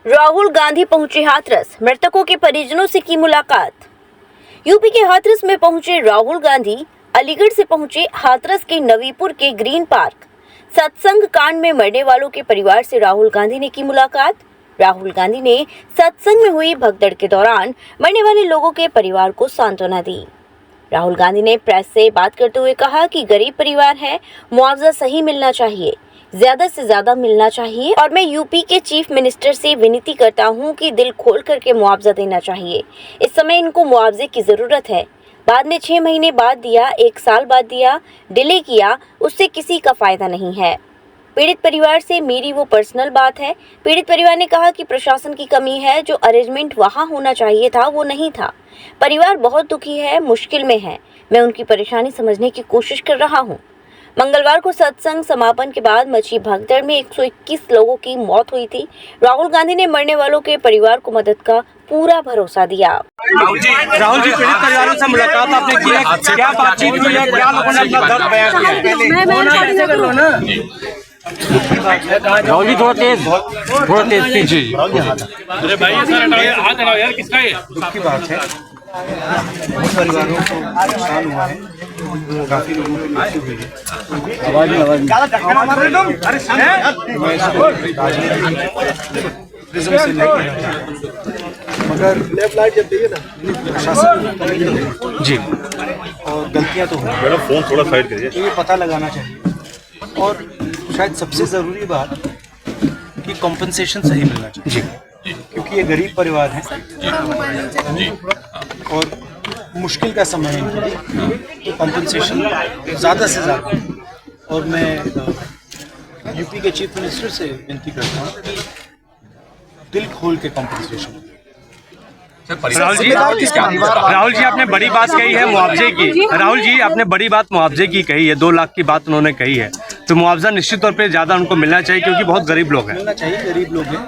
राहुल गांधी पहुंचे हाथरस, मृतकों के परिजनों से की मुलाकात। यूपी के हाथरस में पहुंचे राहुल गांधी अलीगढ़ से पहुंचे हाथरस के नवीपुर के ग्रीन पार्क। सत्संग कांड में मरने वालों के परिवार से राहुल गांधी ने की मुलाकात। राहुल गांधी ने सत्संग में हुई भगदड़ के दौरान मरने वाले लोगों के परिवार को सांत्वना दी। राहुल गांधी ने प्रेस से बात करते हुए कहा कि गरीब परिवार है, मुआवजा सही मिलना चाहिए, ज्यादा से ज्यादा मिलना चाहिए और मैं यूपी के चीफ मिनिस्टर से विनती करता हूं कि दिल खोल करके मुआवजा देना चाहिए। इस समय इनको मुआवजे की जरूरत है। बाद में 6 महीने बाद दिया, 1 साल बाद दिया, डिले किया, उससे किसी का फायदा नहीं है। पीड़ित परिवार से मेरी वो पर्सनल बात है। पीड़ित परिवार ने कहा कि प्रशासन की कमी है, जो अरेंजमेंट वहां होना चाहिए था वो नहीं था। परिवार बहुत दुखी है, मुश्किल में है। मैं उनकी परेशानी समझने की कोशिश कर रहा हूं। मंगलवार को सत्संग समापन के बाद मची भगदड़ में 121 लोगों की मौत हुई थी। राहुल गांधी ने मरने वालों के परिवार को मदद का पूरा भरोसा दिया। राहुल जी पीड़ित परिवारों से मुलाकात आपने की है, क्या बातचीत हुई है, क्या लोगों ने अपना दर्द बयां किया है? राहुल जी थोड़ा तेज जी। अरे भाई हाथ लगाओ यार, किसका है? की बात है। बहुत परिवारों को नुकसान हुआ है, काफी लोगों की मृत्यु हुई है। प्रिज्म से नहीं मगर प्रशासन जी और गलतियां तो हुई, फोन थोड़ा साइड करिए। तो ये पता लगाना चाहिए और शायद सबसे ज़रूरी बात कि कॉम्पनसेशन सही मिलना चाहिए जी, क्योंकि ये गरीब परिवार हैं और मुश्किल का समय है इनके लिए, तो कॉम्पनसेशन ज़्यादा से ज़्यादा। और मैं यूपी के चीफ मिनिस्टर से विनती करता हूँ कि दिल खोल के कॉम्पनसेशन। राहुल जी आपने बड़ी बात कही है मुआवजे की। राहुल जी आपने बड़ी बात मुआवजे की कही है, 2 लाख की बात उन्होंने कही है, तो मुआवजा निश्चित तौर पे ज्यादा उनको मिलना चाहिए क्योंकि बहुत गरीब लोग हैं। मिलना चाहिए, गरीब लोग हैं,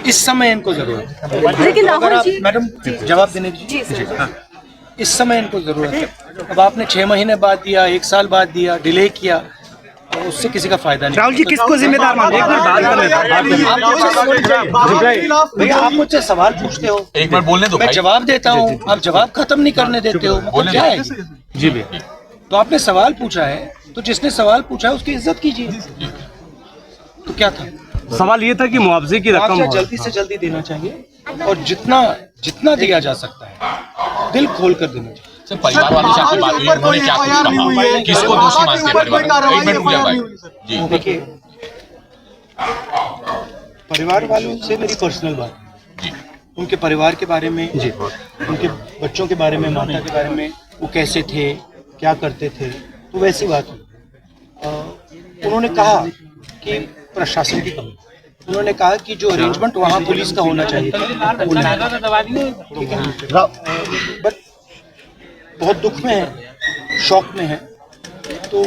इस समय इनको जरूरत है। लेकिन अगर आप मैडम जवाब देने दीजिए। हाँ, इस समय इनको जरूरत है। अब आपने 6 महीने बाद दिया, 1 साल बाद दिया, डिले किया, तो उससे किसी का फायदा नहीं। राहुल जी किसको जिम्मेदार मानते हैं? भैया आप मुझसे सवाल पूछते हो, एक बार बोलने दो, मैं जवाब देता हूँ, आप जवाब खत्म नहीं करने देते हो, मतलब क्या है? जी भैया, तो आपने सवाल पूछा है, तो जिसने सवाल पूछा है उसकी इज्जत कीजिए। तो क्या था सवाल ये था कि मुआवजे की रकम मुआवजा जल्दी से जल्दी देना चाहिए और जितना दिया जा सकता है दिल खोल कर देना चाहिए। परिवार वालों से आपकी बात हुई, उन्होंने क्या कुछ कहा, किसको दोषी मानते हैं परिवार? एक मिनट रुक जाओ भाई जी। देखिए, परिवार वालों से मेरी पर्सनल बात है, उनके परिवार के बारे में, उनके बच्चों के बारे में, माता के बारे में, वो कैसे थे, क्या करते थे, तो वैसी बात हुई। उन्होंने कहा कि प्रशासन की कमी, उन्होंने कहा कि जो अरेंजमेंट वहाँ पुलिस का होना चाहिए था वो नहीं। बट बहुत दुख में है, शॉक में है, तो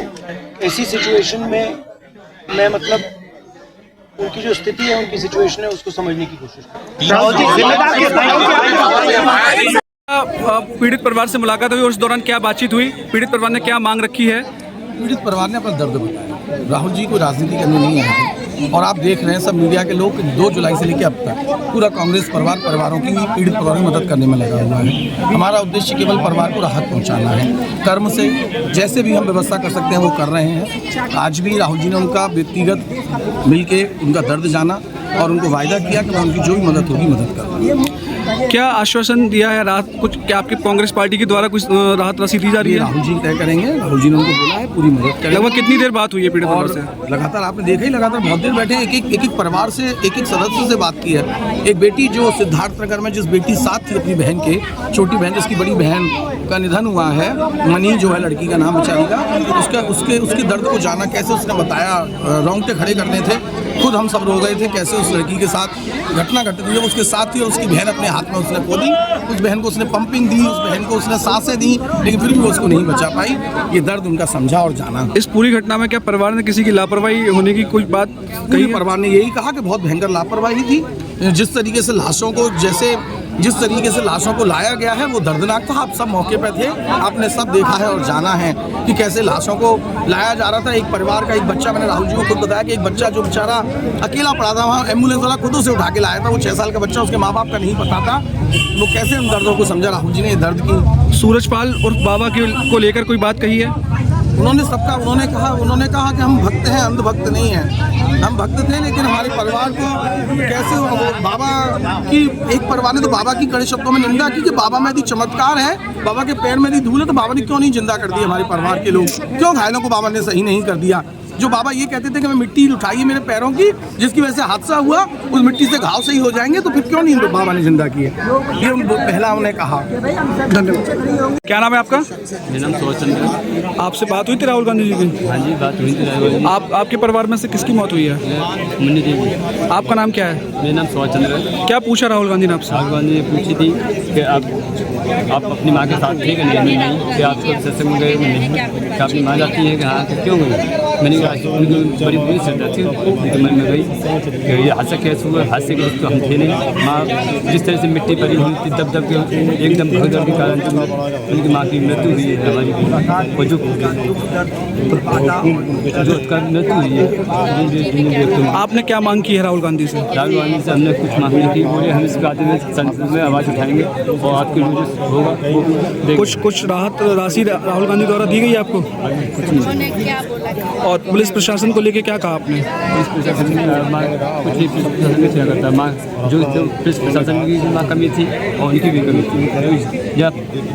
ऐसी सिचुएशन में मैं मतलब उनकी जो स्थिति है, उनकी सिचुएशन है, उसको समझने की कोशिश करूँ। पीड़ित परिवार से मुलाकात हुई और उस दौरान क्या बातचीत हुई? पीड़ित परिवार ने क्या मांग रखी है? पीड़ित परिवार ने अपना दर्द बताया। राहुल जी को राजनीति करने नहीं आए थे और आप देख रहे हैं सब मीडिया के लोग 2 जुलाई से लेकर अब तक पूरा कांग्रेस परिवारों की पीड़ित परिवारों की मदद करने में लगा हुआ है। हमारा उद्देश्य केवल परिवार को राहत पहुंचाना है। कर्म से जैसे भी हम व्यवस्था कर सकते हैं वो कर रहे हैं। आज भी राहुल जी ने उनका व्यक्तिगत मिलके उनका दर्द जाना और उनको वायदा किया कि मैं उनकी जो भी मदद होगी मदद करूँगा। क्या आश्वासन दिया है राहत कुछ? क्या आपकी कांग्रेस पार्टी के द्वारा कुछ राहत राशि दी जा रही है? राहुल जी तय करेंगे, राहुल जी ने उनको बोला है पूरी मदद करेंगे। लगभग कितनी देर बात हुई है पीड़ित परिवार से? लगातार आपने देखा ही, लगातार बहुत देर बैठे, एक परिवार से एक सदस्य से बात की है। एक बेटी जो सिद्धार्थ नगर में जिस बेटी साथ थी अपनी बहन के, छोटी बहन जिसकी बड़ी बहन का निधन हुआ है, मनी जो है लड़की का नाम बेचारी का, उसके दर्द को जाना, कैसे उसने बताया, रोंगटे खड़े करने थे, खुद हम सब रो गए थे कैसे उस लड़की के साथ घटना घटी थी। जब उसके साथ थी और उसकी बहन अपने हाथ में उसने खो दी, उस बहन को उसने पंपिंग दी, उस बहन को उसने सांसें दी, लेकिन फिर भी वो उसको नहीं बचा पाई। ये दर्द उनका समझा और जाना। इस पूरी घटना में क्या परिवार ने किसी की लापरवाही होने की कोई बात कही? परिवार ने यही कहा कि बहुत भयंकर लापरवाही थी। जिस तरीके से लाशों को जैसे जिस तरीके से लाशों को लाया गया है वो दर्दनाक था। आप सब मौके पर थे, आपने सब देखा है और जाना है कि कैसे लाशों को लाया जा रहा था। एक परिवार का एक बच्चा, मैंने राहुल जी को खुद बताया कि एक बच्चा जो बेचारा अकेला पड़ा था, वहाँ एम्बुलेंस वाला खुद उसे उठा के लाया था। वो 6 साल का बच्चा, उसके माँ बाप का नहीं पता था। वो कैसे उन दर्दों को समझा राहुल जी ने, दर्द की। सूरजपाल और बाबा को लेकर कोई बात कही है? उन्होंने कहा कि हम भक्त हैं, अंधभक्त नहीं हैं। हम भक्त थे, लेकिन हमारे परिवार को कैसे बाबा की, एक परिवार ने तो बाबा की कड़े शब्दों में निंदा की कि बाबा में यदि चमत्कार है, बाबा के पैर में यदि धूल है, तो बाबा ने क्यों नहीं जिंदा कर दिया हमारे परिवार के लोग, क्यों घायलों को बाबा ने सही नहीं कर दिया। जो बाबा ये कहते थे कि मैं मिट्टी उठाई है मेरे पैरों की, जिसकी वजह से हादसा हुआ, उस मिट्टी से घाव सही हो जाएंगे, तो फिर क्यों नहीं बाबा ने जिंदा किए, ये पहला उन्होंने कहा। धन्यवाद। क्या नाम है आपका? मेरा नाम सुभाष चंद्र। आपसे बात हुई थी राहुल गांधी जी की? हाँ जी, बात हुई थी राहुल जी। आपके परिवार में से किसकी मौत हुई है? मुन्नी देवी। आपका नाम क्या है? मेरा नाम सुभाष चंद्र है। क्या पूछा राहुल गांधी ने आपसे? राहुल गांधी ने पूछी थी कि आप अपनी माँ के साथ थे कि नहीं, कि आप सत्संग में गए नहीं, कि आपकी माँ जाती है कि हाँ, कि क्यों गई? मैंने कहा उनकी बड़ी बुरी श्रद्धा थी, तो मैं गई कि ये हादसा कैसे हुआ, हादसे के तो हम थे नहीं। माँ जिस तरह से मिट्टी पड़ी हुई थी, दब दब के एकदम भगदड़ के कारण उनकी माँ की मृत्यु हुई है हमारी, और जो उसका मृत्यु हुई है। आपने क्या मांग की है राहुल गांधी से? राहुल गांधी से हमने कुछ मांग नहीं की, बोले हम इस बात में संसद में आवाज़ उठाएंगे और आपके लिए जो होगा कुछ राहत राशि राहुल गांधी द्वारा दी गई है आपको? कुछ नहीं। और पुलिस प्रशासन को लेके क्या कहा आपने? पुलिस प्रशासन कुछ नहीं, पुलिस प्रशासन में क्या करता माँ, जो पुलिस प्रशासन की माँ कमी थी और उनकी भी कमी थी। जब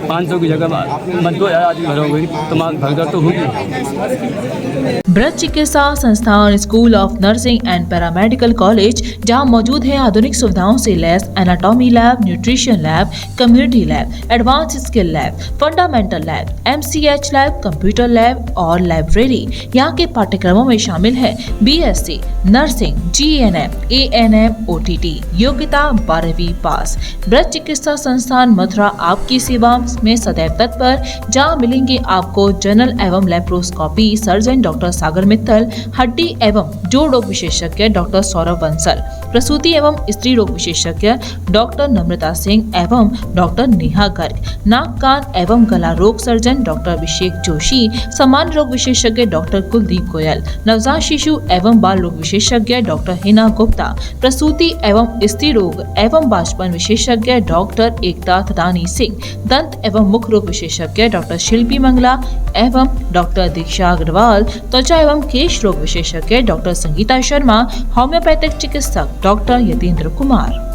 500 की जगह 2,000 आदमी भर हो गई तो माँ भगदड़ तो होगी। Braj Chikitsa Sansthan school of nursing and paramedical college, जहां मौजूद है आधुनिक सुविधाओं से लैस anatomy lab, nutrition lab, community lab, advance skill lab, fundamental lab, MCH lab, computer lab और लाइब्रेरी। यहाँ के पाठ्यक्रमों में शामिल है BSc nursing, GNM, ANM, OTT, योग्यता 12वीं पास। ब्रज चिकित्सा संस्थान मथुरा आपकी सेवा में सदैव तत्पर, जहाँ मिलेंगे आपको जनरल एवं लेप्रोस्कोपी सर्जन डॉक्टर सागर मित्तल, हड्डी एवं जोड़ रोग विशेषज्ञ डॉक्टर सौरभ बंसल, प्रसूति एवं स्त्री रोग विशेषज्ञ डॉक्टर नम्रता सिंह एवं डॉक्टर नेहा गर्ग, नाक कान एवं गला रोग सर्जन डॉक्टर अभिषेक जोशी, सामान्य रोग विशेषज्ञ डॉक्टर कुलदीप गोयल, नवजात शिशु एवं बाल रोग विशेषज्ञ डॉक्टर हिना गुप्ता, प्रसूति एवं स्त्री रोग एवं बाष्पन विशेषज्ञ डॉक्टर एकता थदानी सिंह, दंत एवं मुख रोग विशेषज्ञ डॉक्टर शिल्पी मंगला एवं डॉक्टर दीक्षा अग्रवाल, त्वचा एवं केश रोग विशेषज्ञ डॉक्टर संगीता शर्मा, होम्योपैथिक चिकित्सक डॉक्टर यतीन्द्र कुमार।